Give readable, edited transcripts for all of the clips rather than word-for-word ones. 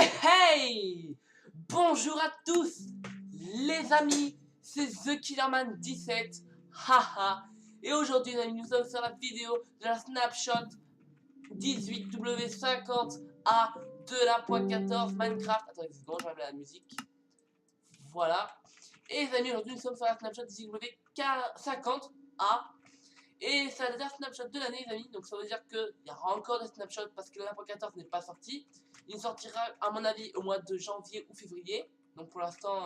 Hey hey! Bonjour à tous les amis, c'est TheKillerman17, haha. Et aujourd'hui les amis, nous sommes sur la vidéo de la snapshot 18W50A de la .14 Minecraft. Attendez une seconde, je vais la musique. Voilà. Et les amis, aujourd'hui nous sommes sur la snapshot 18W50A. Et c'est la dernière snapshot de l'année, les amis. Donc ça veut dire qu'il y aura encore des snapshots parce que la 1.14 n'est pas sorti. Il sortira, à mon avis, au mois de janvier ou février. Donc pour l'instant,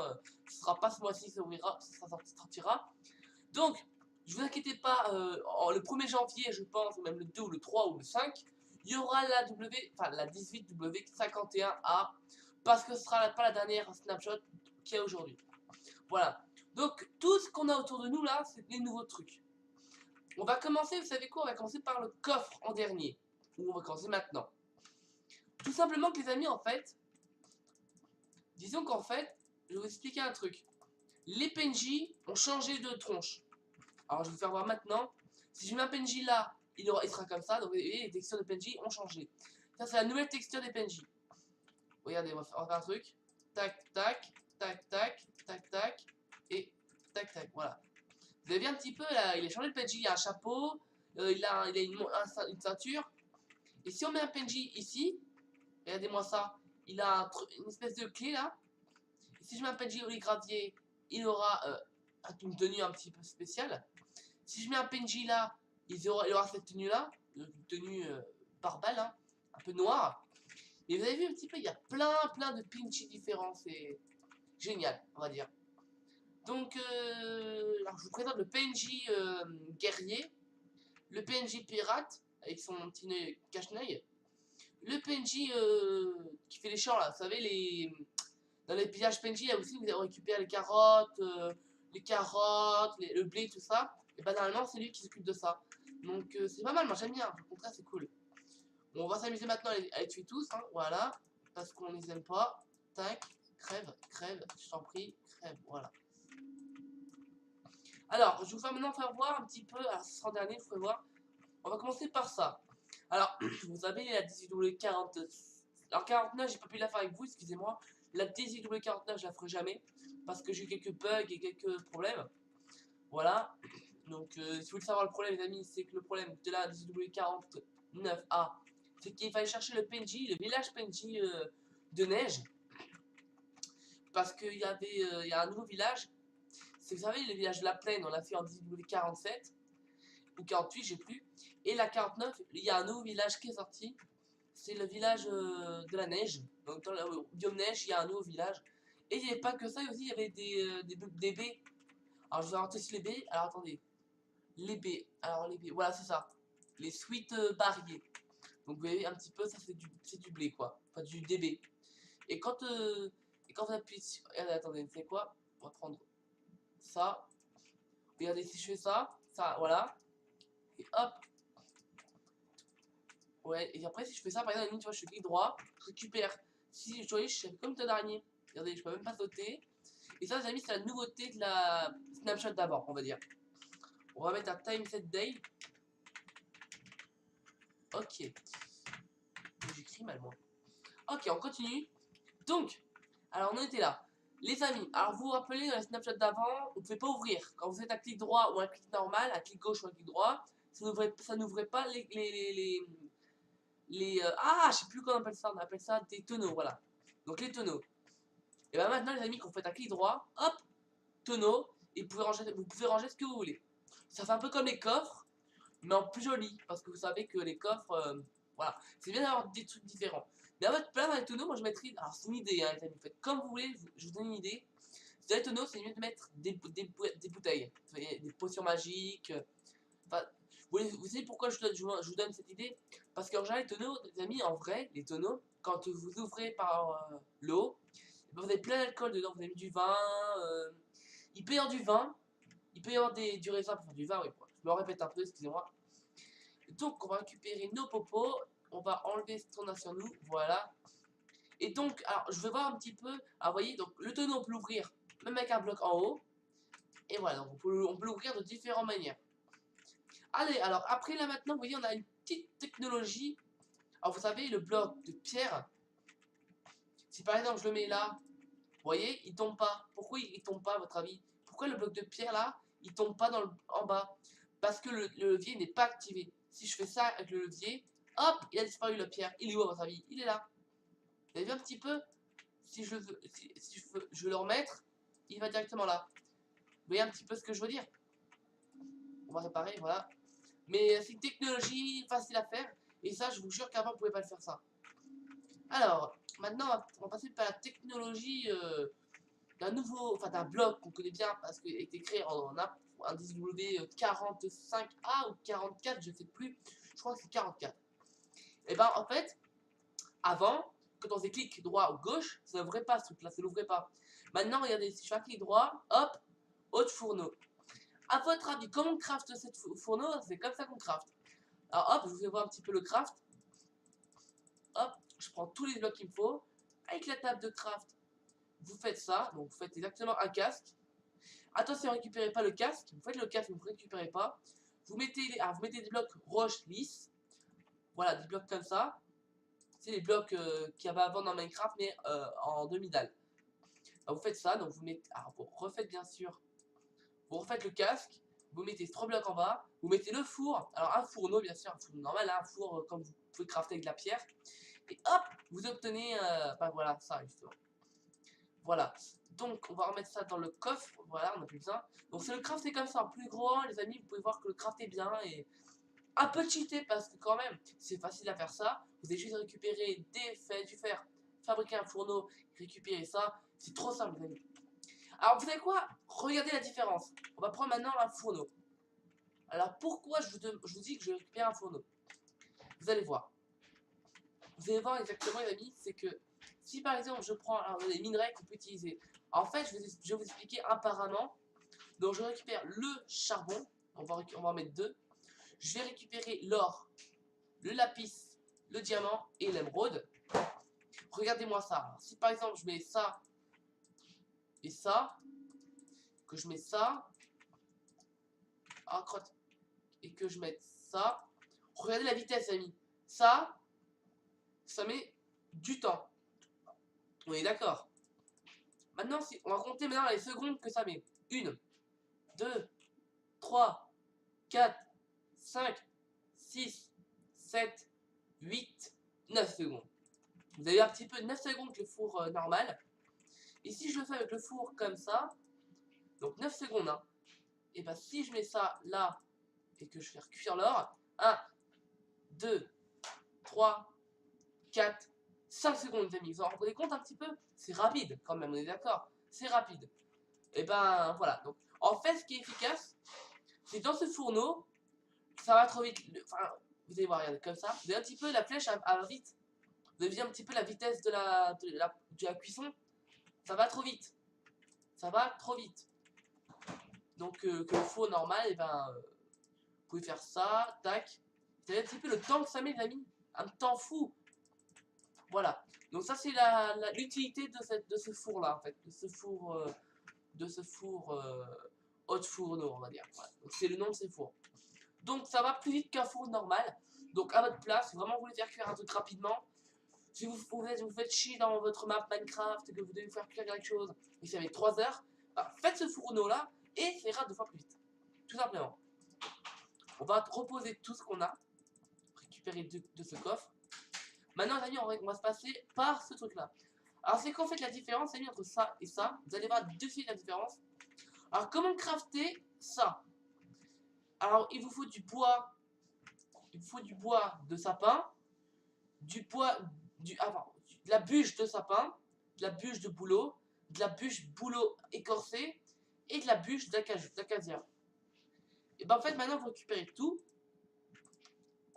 ce sera pas ce mois-ci que ça sortira. Donc, ne vous inquiétez pas, le 1er janvier, je pense, ou même le 2 ou le 3 ou le 5, il y aura la la 18W51A. Parce que ce sera pas la dernière snapshot qu'il y a aujourd'hui. Voilà. Donc tout ce qu'on a autour de nous là, c'est des nouveaux trucs. On va commencer, vous savez quoi? On va commencer par le coffre en dernier. Ou on va commencer maintenant. Tout simplement que les amis, en fait, disons qu'en fait, je vais vous expliquer un truc. Les PNJ ont changé de tronche. Alors je vais vous faire voir maintenant. Si je mets un PNJ là, il sera comme ça. Donc vous voyez, les textures de PNJ ont changé. Ça c'est la nouvelle texture des PNJ. Regardez, on va faire un truc. Tac, tac, tac, tac, tac, tac. Et tac, tac, voilà. Vous avez vu un petit peu là, il a changé de PNJ, il a un chapeau, il a une ceinture. Et si on met un PNJ ici, regardez-moi ça, il a une espèce de clé là. Et si je mets un PNJ au gravier, il aura une tenue un petit peu spéciale. Si je mets un PNJ là, il aura cette tenue là, une tenue par balle, hein, un peu noire. Et vous avez vu un petit peu, il y a plein de PNJ différents, c'est génial, on va dire. Donc, alors je vous présente le PNJ guerrier, le PNJ pirate, avec son petit cache-œil, le PNJ qui fait les champs là, vous savez, dans les pillages PNJ, là aussi, vous avez récupéré les carottes, le blé, tout ça, et ben normalement, c'est lui qui s'occupe de ça. Donc, c'est pas mal, moi j'aime bien, au contraire, c'est cool. Bon, on va s'amuser maintenant à les tuer tous, hein, voilà, parce qu'on les aime pas. Tac, crève, je t'en prie, crève, voilà. Alors, je vais vous faire maintenant voir un petit peu, alors ce sera en dernier, je vous ferai voir. On va commencer par ça. Alors, vous savez, la 18W40. Alors, 49, j'ai pas pu la faire avec vous, excusez-moi. La 18W49, je la ferai jamais. Parce que j'ai eu quelques bugs et quelques problèmes. Voilà. Donc, si vous voulez savoir le problème, les amis, c'est que le problème de la 18W49A, c'est qu'il fallait chercher le PNJ, le village PNJ de neige. Parce qu'il y a un nouveau village. Vous savez, le village de la plaine, on l'a fait en 18W47 ou 48, j'ai plus. Et la 49, il y a un nouveau village qui est sorti. C'est le village de la neige. Donc dans le biome neige, il y a un nouveau village. Et il n'y avait pas que ça, aussi il y avait des baies. Alors je vais avoir aussi les baies. Alors attendez. Les baies. Alors les baies, voilà c'est ça. Les sweet barriers. Donc vous voyez un petit peu, ça c'est du blé quoi. Enfin du DB. Et quand vous appuyez sur... Attendez, c'est quoi? On va prendre ça. Regardez si je fais ça. Ça, voilà. Et hop. Ouais, et après, si je fais ça, par exemple, tu vois, je clique droit, je récupère. Si je voyais, je suis comme une d'araignée. Regardez, je peux même pas sauter. Et ça, les amis, c'est la nouveauté de la snapshot d'abord, on va dire. On va mettre un time set day. Ok. J'écris mal, moi. Ok, on continue. Donc, alors, on en était là. Les amis, alors vous vous rappelez, dans la snapshot d'avant, on ne pouvait pas ouvrir. Quand vous faites un clic droit ou un clic normal, un clic gauche ou un clic droit, ça n'ouvrait pas ah, je sais plus comment on appelle ça des tonneaux, voilà. Donc les tonneaux. Et bien maintenant les amis, quand vous faites un clic droit, hop, tonneau, et vous pouvez ranger ce que vous voulez. Ça fait un peu comme les coffres, mais en plus joli, parce que vous savez que les coffres, voilà, c'est bien d'avoir des trucs différents. Mais à votre place dans les tonneaux, moi je mettrais, alors c'est une idée, hein, les amis, vous faites comme vous voulez, je vous donne une idée. Dans les tonneaux, c'est mieux de mettre des bouteilles, vous voyez, des potions magiques, enfin, vous savez pourquoi je vous donne cette idée? Parce qu'en général, les tonneaux, les amis, en vrai, les tonneaux, quand vous ouvrez par l'eau, vous avez plein d'alcool dedans, vous avez mis du vin, il peut y avoir du vin, il peut y avoir du raisin pour faire du vin, oui, je me répète un peu, excusez-moi. Donc, on va récupérer nos popos, on va enlever ce qu'on a sur nous, voilà. Et donc, alors, je vais voir un petit peu, alors, vous voyez, donc, le tonneau, on peut l'ouvrir, même avec un bloc en haut, et voilà, donc, on peut l'ouvrir de différentes manières. Allez, alors après là maintenant, vous voyez, on a une petite technologie. Alors vous savez, le bloc de pierre, Si par exemple je le mets là, vous voyez, il tombe pas. Pourquoi il tombe pas à votre avis? Pourquoi le bloc de pierre là, il tombe pas en bas? Parce que le levier n'est pas activé. Si je fais ça avec le levier, hop, il a disparu la pierre. Il est où à votre avis? Il est là. Vous avez vu un petit peu? Si je veux, si je veux le remettre, il va directement là. Vous voyez un petit peu ce que je veux dire? On va réparer, voilà. Mais c'est une technologie facile à faire. Et ça, je vous jure qu'avant, vous pouvez pas le faire ça. Alors, maintenant, on va passer par la technologie d'un nouveau, enfin d'un bloc qu'on connaît bien parce qu'il a été créé en indice W45A ou 44, je sais plus. Je crois que c'est 44. Et ben en fait, avant, quand on faisait clic droit ou gauche, ça n'ouvrait pas ce truc-là, ça n'ouvrait pas. Maintenant, regardez, si je fais un clic droit, hop, haute fourneau. À votre avis, comment on craft cette fourneau? C'est comme ça qu'on craft. Alors hop, je vous fais voir un petit peu le craft. Hop, je prends tous les blocs qu'il me faut. Avec la table de craft, vous faites ça. Donc vous faites exactement un casque. Attention, récupérez pas le casque. Vous faites le casque, mais vous ne récupérez pas. Vous mettez, vous mettez des blocs roches lisses. Voilà, des blocs comme ça. C'est les blocs qu'il y avait avant dans Minecraft, mais en demi-dalle. Vous faites ça, donc vous mettez. Alors vous refaites bien sûr. Vous refaites le casque. Vous mettez 3 blocs en bas. Vous mettez le four. Alors un fourneau, bien sûr, un four normal, hein, un four comme vous pouvez crafter avec de la pierre. Et hop, vous obtenez. Bah voilà, ça justement. Voilà. Donc on va remettre ça dans le coffre. Voilà, on n'a plus besoin. Donc c'est le craft, c'est comme ça, en plus gros, les amis. Vous pouvez voir que le craft est bien et un peu cheaté parce que quand même, c'est facile à faire ça. Vous avez juste récupérer du fer, fabriquer un fourneau, récupérer ça. C'est trop simple, les amis. Alors vous savez quoi? Regardez la différence. On va prendre maintenant un fourneau. Alors pourquoi je vous dis que je récupère un fourneau? Vous allez voir. Vous allez voir exactement, les amis, c'est que si par exemple je prends les minerais qu'on peut utiliser, en fait je vais vous expliquer apparemment. Donc je récupère le charbon, on va en mettre 2. Je vais récupérer l'or, le lapis, le diamant et l'émeraude. Regardez-moi ça. Alors, si par exemple je mets ça et ça, que je mets ça, crotte, et que je mette ça, regardez la vitesse, amis. Ça met du temps. On est d'accord. Maintenant, on va compter maintenant les secondes que ça met. 1, 2, 3, 4, 5, 6, 7, 8, 9 secondes. Vous avez un petit peu 9 secondes avec le four normal. Et si je le fais avec le four comme ça, donc 9 secondes, hein, et bien si je mets ça là et que je fais cuire l'or, 1, 2, 3, 4, 5 secondes, les amis. Vous en rendez compte un petit peu? C'est rapide quand même, on est d'accord? C'est rapide. Et ben voilà. Donc en fait, ce qui est efficace, c'est dans ce fourneau, ça va trop vite. Enfin, vous allez voir, regardez comme ça. Vous avez un petit peu la flèche à vite. Vous avez vu un petit peu la vitesse de la cuisson. Ça va trop vite. Ça va trop vite. Donc que le four normal, et ben vous pouvez faire ça, tac. Vous avez un petit peu le temps que ça met, les amis. Un temps fou. Voilà. Donc ça c'est l'utilité de ce four là en fait, de ce four haute fourneau on va dire. Voilà. Donc c'est le nom de ces fours. Donc ça va plus vite qu'un four normal. Donc à votre place, si vraiment vous voulez faire cuire un truc rapidement, si vous faites chier dans votre map Minecraft et que vous devez faire cuire quelque chose et ça met 3 heures, bah, faites ce fourneau là et ça ira 2 fois plus vite. Tout simplement. On va reposer tout ce qu'on a, récupérer de ce coffre. Maintenant, les amis, on va se passer par ce truc-là. Alors, c'est qu'en fait la différence, les amis, entre ça et ça. Vous allez voir de suite la différence. Alors, comment crafter ça? Alors, il vous faut du bois. Il vous faut du bois de sapin, du bois, de la bûche de sapin, de la bûche de bouleau, de la bûche bouleau écorcé et de la bûche d'acacia. Et ben en fait, maintenant, vous récupérez tout.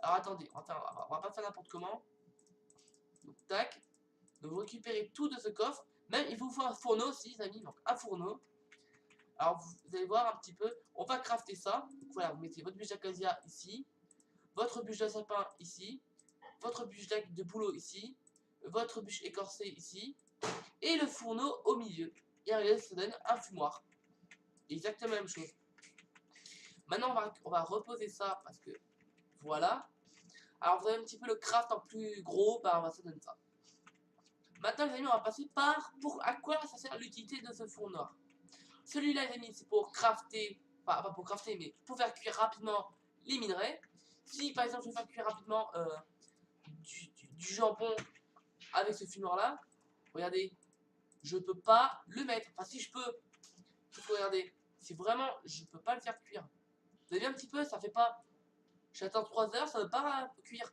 Alors, attendez, on va pas faire n'importe comment. Donc, tac. Donc, vous récupérez tout de ce coffre. Même, il vous faut un fourneau aussi, les amis. Donc, un fourneau. Alors, vous allez voir un petit peu. On va crafter ça. Donc, voilà, vous mettez votre bûche d'acacia ici. Votre bûche de sapin ici. Votre bûche de bouleau ici. Votre bûche écorcée ici. Et le fourneau au milieu. Et regardez, ça donne un fumoir. Exactement la même chose. Maintenant, on va reposer ça parce que voilà. Alors, vous avez un petit peu le craft en plus gros. Bah, ça donne ça. Maintenant les amis, on va passer par à quoi ça sert l'utilité de ce fond noir. Celui-là les amis, c'est pour crafter, enfin pas pour crafter, mais pour faire cuire rapidement les minerais. Si par exemple je veux faire cuire rapidement du jambon avec ce fond noir là, regardez, je peux pas le mettre. Enfin si je peux, il faut regarder. Si vraiment je peux pas le faire cuire. Vous avez vu un petit peu, ça fait pas. J'attends 3 heures, ça ne veut pas cuire.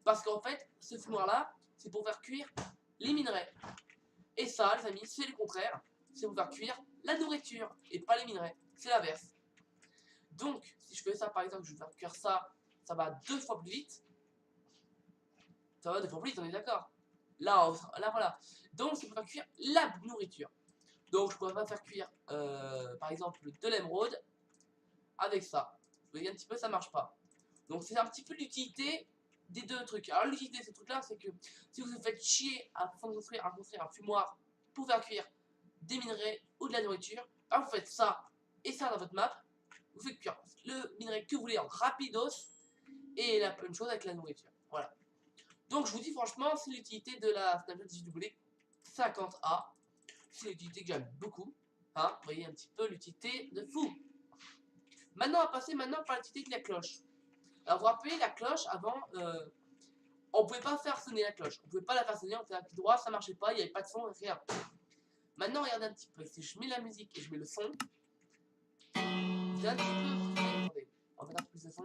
Parce qu'en fait, ce fond noir là, c'est pour faire cuire les minerais. Et ça, les amis, c'est le contraire. C'est pour faire cuire la nourriture et pas les minerais. C'est l'inverse. Donc, si je fais ça, par exemple, je vais faire cuire ça, ça va 2 fois plus vite. Ça va 2 fois plus vite, on est d'accord. Là, voilà. Donc, c'est pour faire cuire la nourriture. Donc, je pourrais pas faire cuire, par exemple, de l'émeraude avec ça. Vous voyez un petit peu, ça marche pas. Donc, c'est un petit peu l'utilité des deux trucs. Alors, l'utilité de ces trucs-là, c'est que si vous vous faites chier à construire un fumoir pour faire cuire des minerais ou de la nourriture, alors vous faites ça et ça dans votre map, vous faites cuire le minerai que vous voulez en rapidos et la même chose avec la nourriture. Voilà. Donc je vous dis franchement, c'est l'utilité de la Snapchat JW 50A. C'est l'utilité que j'aime beaucoup. Hein, vous voyez un petit peu l'utilité de fou. Maintenant, on va passer par l'utilité de la cloche. Alors vous vous rappelez, la cloche, avant, on pouvait pas faire sonner la cloche. On pouvait pas la faire sonner, on faisait un clic droit, ça marchait pas, il n'y avait pas de son, rien. Maintenant, regardez un petit peu. Si je mets la musique et je mets le son, vous avez un petit peu. Attendez, on va mettre un peu plus de son.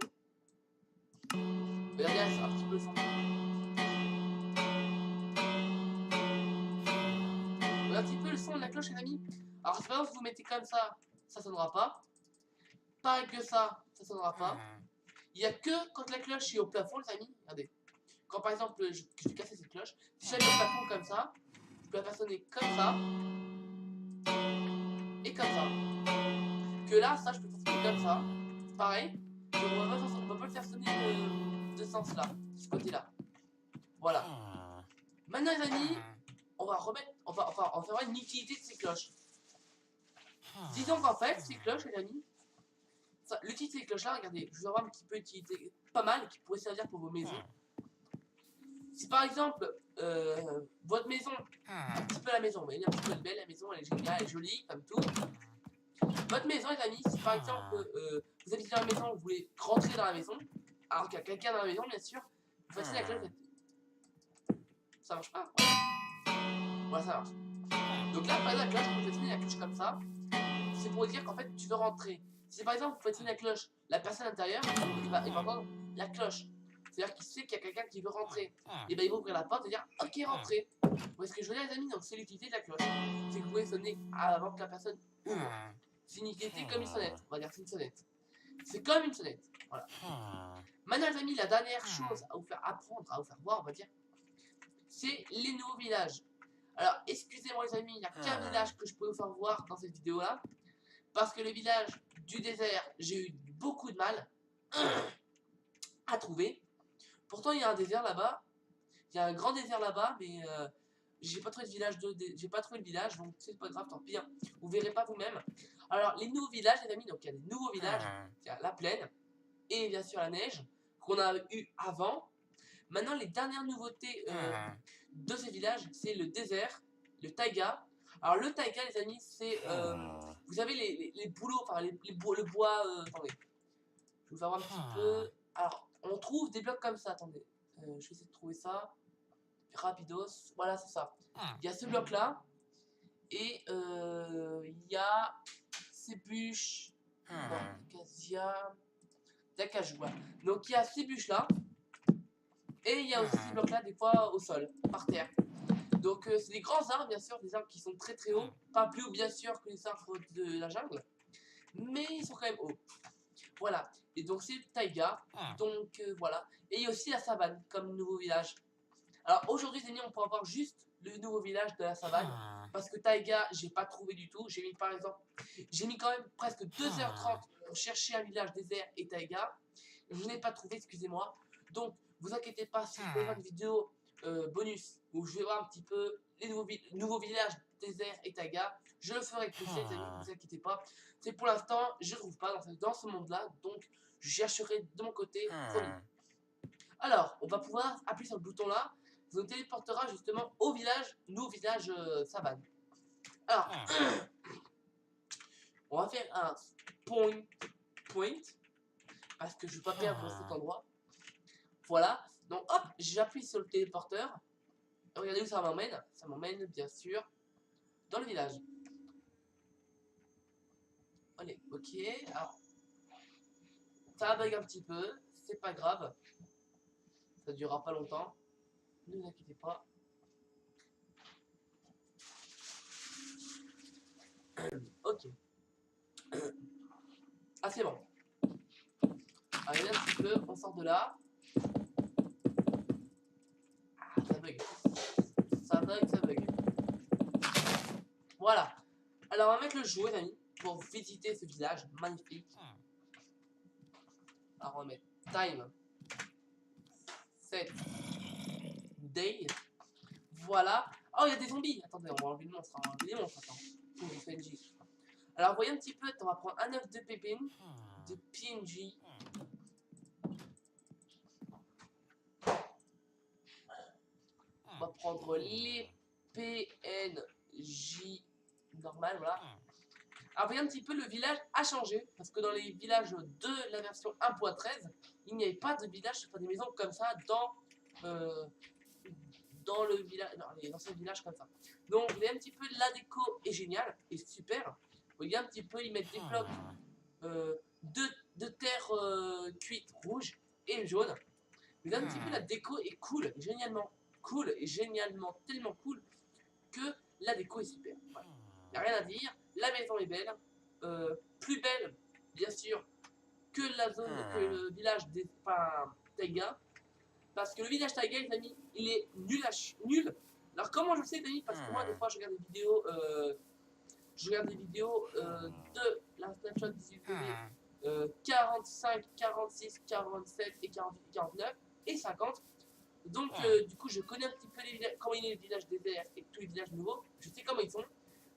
Regardez un petit peu le son. Regardez un petit peu le son de la cloche, les amis. Alors, c'est pas grave si vous mettez comme ça sonnera pas. Pareil que ça sonnera pas. Il n'y a que quand la cloche est au plafond, les amis. Regardez. Quand par exemple, je vais casser cette cloche, si j'avais au plafond comme ça, je peux la faire sonner comme ça. Et comme ça. Que là, ça, je peux faire sonner comme ça. Pareil. On va pas le faire sonner de ce sens-là, de ce côté-là. Voilà. Maintenant, les amis, on va faire une utilité de ces cloches. Disons qu'en fait, ces cloches, les amis, l'utilité des cloches là, regardez, je vous envoie un petit peu d'utilité pas mal qui pourrait servir pour vos maisons. Si par exemple, votre maison, un petit peu la maison, vous voyez, un petit peu belle, la maison, elle est géniale, elle est jolie, comme tout. Votre maison, les amis, si par exemple, vous habitez dans la maison, vous voulez rentrer dans la maison, alors qu'il y a quelqu'un dans la maison, bien sûr, vous faites la cloche, ça marche pas. Voilà, ça marche. Donc là, par exemple, la cloche, quand vous faites sonner la cloche comme ça, c'est pour dire qu'en fait, tu veux rentrer. Si par exemple, vous faites sonner la cloche, la personne à l'intérieur, il va entendre la cloche. C'est-à-dire qu'il sait qu'il y a quelqu'un qui veut rentrer. Et ben il va ouvrir la porte et dire ok, rentrez. Vous voyez ce que je veux dire, les amis? Donc c'est l'utilité de la cloche. C'est que vous pouvez sonner avant que la personne ouvre. C'est une utilité comme une sonnette. On va dire que c'est une sonnette. C'est comme une sonnette. Voilà. Maintenant, les amis, la dernière chose à vous faire apprendre, à vous faire voir, on va dire, c'est les nouveaux villages. Alors, excusez-moi, les amis, il n'y a qu'un village que je peux vous faire voir dans cette vidéo-là. Parce que le village du désert, j'ai eu beaucoup de mal à trouver. Pourtant, il y a un désert là-bas. Il y a un grand désert là-bas, mais j'ai pas trouvé de village. J'ai pas trouvé le village, donc c'est pas grave, tant pis. Hein. Vous verrez pas vous-même. Alors, les nouveaux villages, les amis, donc il y a des nouveaux villages. Il y a la plaine et bien sûr la neige qu'on a eu avant. Maintenant, les dernières nouveautés de ces villages, c'est le désert, le taïga. Alors, le taïga, les amis, c'est. Vous avez les bouleaux, enfin, le bois. Attendez. Je vais vous faire voir un petit peu. Alors, on trouve des blocs comme ça. Attendez. Je vais essayer de trouver ça. Rapidos. Voilà, c'est ça. Il y a ce bloc-là. Et il y a ces bûches. Acacia. D'acajou. Voilà. Donc, il y a ces bûches-là. Et il y a aussi ces blocs-là, des fois, au sol, par terre. Donc, c'est des grands arbres, bien sûr, des arbres qui sont très très hauts. Pas plus haut, bien sûr, que les arbres de la jungle. Mais ils sont quand même hauts. Voilà. Et donc, c'est taïga. Donc, voilà. Et il y a aussi la savane, comme nouveau village. Alors, aujourd'hui, les amis, on peut avoir juste le nouveau village de la savane. Parce que taïga, j'ai pas trouvé du tout. J'ai mis, par exemple, j'ai mis quand même presque 2h30 pour chercher un village désert et taïga. Je n'ai pas trouvé, excusez-moi. Donc, vous inquiétez pas, si je fais une vidéo bonus où je vais voir un petit peu les nouveaux villages désert et taïga, je le ferai avec plaisir, les amis, ne vous inquiétez pas. C'est pour l'instant, je ne trouve pas dans ce monde-là, donc je chercherai de mon côté, promis. Alors, on va pouvoir appuyer sur le bouton là, ça nous téléportera justement au village nouveau. nouveau village savane. Alors, on va faire un point, parce que je veux pas perdre cet endroit. Voilà, donc hop, j'appuie sur le téléporteur. Regardez où ça m'emmène. Ça m'emmène bien sûr dans le village. Allez, ok, alors ça bug un petit peu, c'est pas grave. Ça durera pas longtemps. Ne vous inquiétez pas. Ok. Ah c'est bon. Allez un petit peu, on sort de là. Ah, ça bug. Ça bug, ça bug. Voilà. Alors on va mettre le jeu, les amis, pour visiter ce village magnifique. Alors on va mettre time, set, day. Voilà. Oh, il y a des zombies. Attendez, on va enlever le monstre. On va enlever les monstres. Attends. Pour les PNJ. Alors, voyez un petit peu. On va prendre un œuf de PNJ. De PNJ. On va prendre les PNJ normal. Voilà. Alors, voyez un petit peu. Le village a changé. Parce que dans les villages de la version 1.13, il n'y avait pas de village, pas des maisons comme ça dans le village, dans les anciens villages comme ça. Donc, vous voyez un petit peu, la déco est géniale et super. Vous voyez un petit peu, ils mettent des blocs de terre cuite rouge et jaune. Vous voyez un petit peu, la déco est cool, génialement tellement cool que la déco est super. Voilà. Il n'y a rien à dire, la maison est belle, plus belle, bien sûr, que la zone, que le village des Taiga. Parce que le village Taiga, les amis, il est nul. Alors comment je sais, les amis? Parce que moi, des fois, je regarde des vidéos, de la Snapchat 18 45, 46, 47 et 48, 49 et 50. Donc, du coup, je connais un petit peu comment il est le village désert et tous les villages nouveaux. Je sais comment ils sont,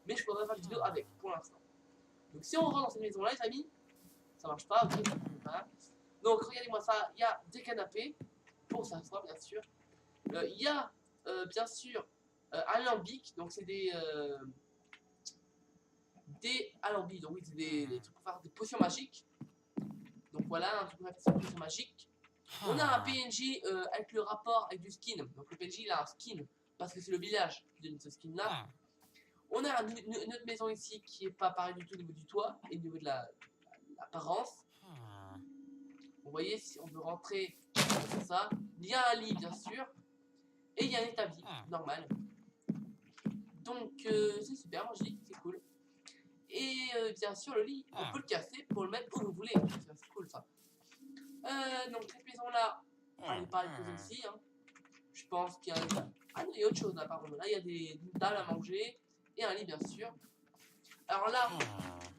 mais je pourrais faire une vidéo avec pour l'instant. Donc, si on rentre dans cette maison-là, les amis, ça marche pas, ok. Voilà. Donc, regardez-moi ça, il y a des canapés pour s'asseoir, bien sûr. Il y a, bien sûr, alambic, donc c'est des alambics, donc oui, c'est des trucs pour faire des potions magiques. Donc voilà, un truc pour faire des potions magiques. On a un PNJ avec le rapport avec du skin. Donc le PNJ il a un skin parce que c'est le village qui donne ce skin là. On a une autre maison ici qui est pas pareil du tout au niveau du toit et au niveau de l'apparence. Vous voyez, si on veut rentrer, c'est ça. Il y a un lit bien sûr et il y a un établi normal. Donc c'est super, moi je dis c'est cool. Et bien sûr le lit, on peut le casser pour le mettre où vous voulez. C'est cool ça. Donc cette maison là, elle n'est pas posée ici. Hein. Je pense qu'il y a... Ah non, il y a autre chose là par contre. Là il y a des dalles à manger et un lit bien sûr. Alors là,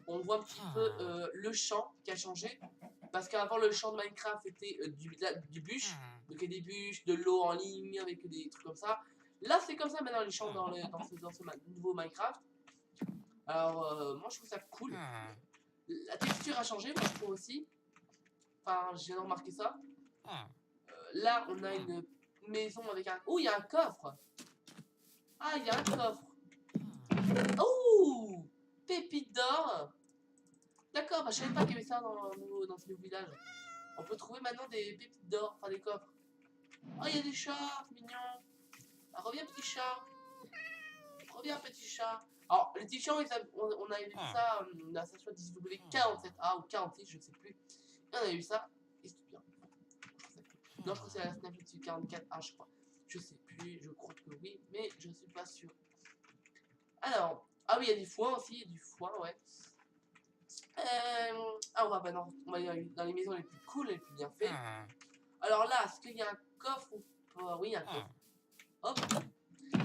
on voit un petit peu le champ qui a changé. Parce qu'avant le champ de Minecraft c'était du bûche. Donc il y a des bûches, de l'eau en ligne avec des trucs comme ça. Là c'est comme ça maintenant les champs dans ce nouveau Minecraft. Alors moi je trouve ça cool. La texture a changé, moi je trouve aussi. Enfin j'ai remarqué ça. Là on a une maison avec un... Oh il y a un coffre. Ah il y a un coffre. Oh pépite d'or. D'accord, bah, je savais pas qu'il y avait ça dans ce nouveau village. On peut trouver maintenant des pépites d'or, enfin des coffres. Oh il y a des chats, c'est mignon. Ah, reviens petit chat. Reviens petit chat. Alors les petits chats, on avait vu ça dans la station 10W47A ou 46, je ne sais plus. Et on avait vu ça. Et c'était bien. Non, je crois que c'est la Snapchat 44A, je crois. Je sais plus, je crois que oui, mais je ne suis pas sûr. Alors, ah oui, il y a du foin aussi, il y a du foin, ouais. Ah, on va aller dans les maisons les plus cool, les plus bien faites. Alors là, est-ce qu'il y a un coffre ou pas? Oui, il y a un coffre. Hop.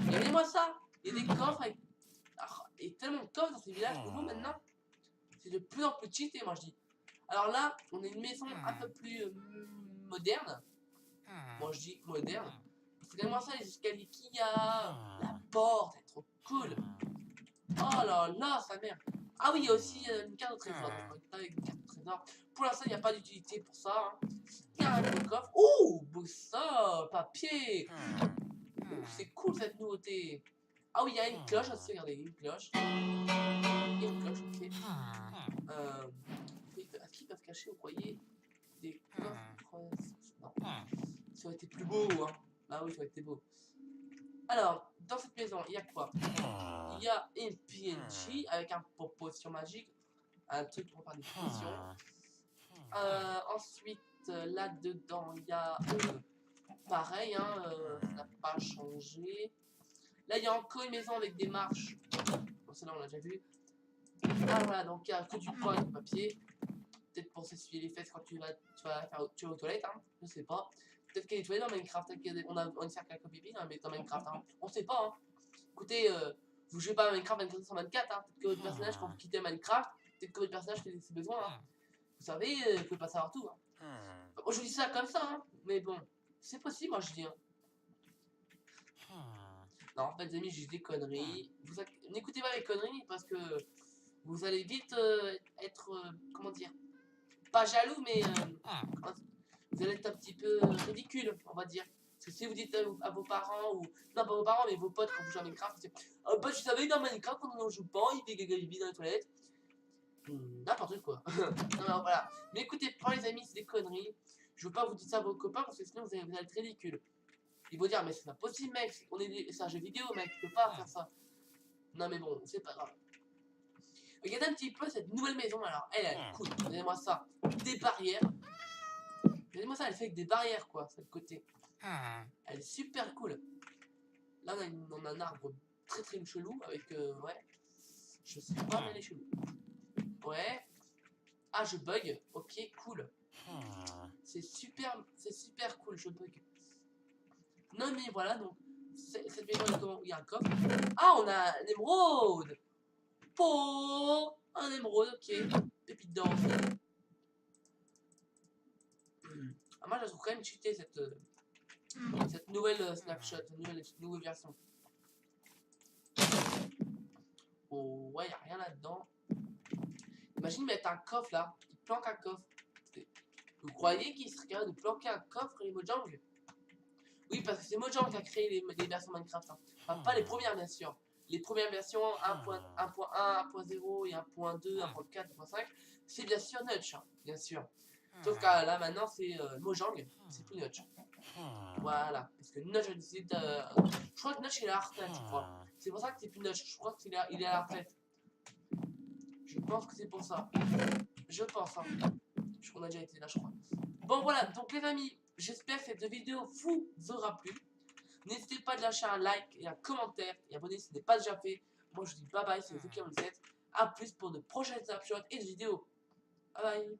Regardez-moi ça. Il y a des coffres avec... Ah, et tellement de coffres dans ces villages nouveaux maintenant. C'est de plus en plus cheaté, moi je dis. Alors là, on a une maison un peu plus moderne. Moi je dis moderne. Regardez-moi ça, les escaliers qu'il y a. La porte, elle est trop cool. Oh là là, sa mère. Ah oui, il y a aussi une carte de trésor. Avec une carte de trésor. Pour l'instant, il n'y a pas d'utilité pour ça. Hein. Il y a un gros coffre. Ouh, beau ça, papier. C'est cool cette nouveauté. Ah oui, il y a une cloche aussi, regardez, une cloche. Il y a une cloche, ok. Est-ce qu'ils peuvent cacher, vous croyez, des coffres? Non. Ça aurait été plus beau, hein. Ah oui, ça aurait été beau. Alors, dans cette maison, il y a quoi? Il y a une PNJ avec un potion magique, un truc pour faire des potions. Ensuite, là-dedans, il y a pareil, hein, ça n'a pas changé. Là, il y a encore une maison avec des marches. Bon, celle-là, on l'a déjà vu. Ah, voilà, donc il n'y a que du pain et du papier. Peut-être pour s'essuyer les fesses quand tu vas aux toilettes, hein, je sais pas. Peut-être qu'il y a des toilettes dans Minecraft, on sert qu'à pipi dans Minecraft, hein. On sait pas, hein. Écoutez, vous jouez pas à Minecraft 24/24, hein. Peut-être que votre personnage, quand vous quittez Minecraft, peut-être que votre personnage fait ses besoins, hein. Vous savez, vous pouvez pas savoir tout, hein. Enfin, moi, je vous dis ça comme ça, hein. Mais bon, c'est possible, moi je dis, hein. Non, en fait, les amis, j'ai des conneries. N'écoutez pas les conneries parce que vous allez vite être, comment dire, pas jaloux, mais vous allez être un petit peu ridicule, on va dire. Parce que si vous dites à vos parents, ou non pas vos parents, mais vos potes quand vous jouez à Minecraft, vous dites ah bah tu savais dans Minecraft quand on ne joue pas, il fait gaga dans les toilettes. N'importe quoi. Non, voilà. Mais écoutez, pas les amis, c'est des conneries. Je veux pas vous dire ça à vos copains parce que sinon vous allez être ridicule. Ils vont dire mais c'est pas possible mec, c'est un jeu vidéo mec, tu peux pas faire ça. Non mais bon, c'est pas grave. Regardez un petit peu cette nouvelle maison alors, elle est cool, regardez-moi ça. Des barrières. Regardez-moi ça, elle fait avec des barrières quoi, sur le côté. Elle est super cool. Là on a un arbre très chelou avec ouais. Je sais pas mais elle est chelou. Ouais. Ah je bug, ok cool. C'est super cool, je bug. Non mais voilà donc cette maison il y a un coffre. Ah on a un émeraude. Oh un émeraude, ok. Pépite d'or. Ah, moi je la trouve quand même cheatée cette nouvelle snapshot, nouvelle version. Oh ouais, y a rien là-dedans. Imagine mettre un coffre là, il planque un coffre. Vous croyez qu'il serait capable de planquer un coffre les Mojang? Oui, parce que c'est Mojang qui a créé les versions Minecraft. Hein. Enfin, pas les premières bien sûr. Les premières versions 1.1, 1.0 et 1.2, 1.4, 1.5, c'est bien sûr Notch, hein, bien sûr. Sauf que là maintenant c'est Mojang, c'est plus Notch. Voilà, parce que Notch a décidé de... Je crois que Notch il est à la retraite, je crois. C'est pour ça que c'est plus Notch, je crois qu'il est à la retraite. Je pense que c'est pour ça. Je pense, hein. On a déjà été là, je crois. Bon voilà, donc les amis, j'espère que cette vidéo vous aura plu. N'hésitez pas à lâcher un like et un commentaire et abonner si ce n'est pas déjà fait. Moi je vous dis bye bye, c'est vous qui me le faites. A plus pour de prochaines snapshots et de vidéos. Bye bye.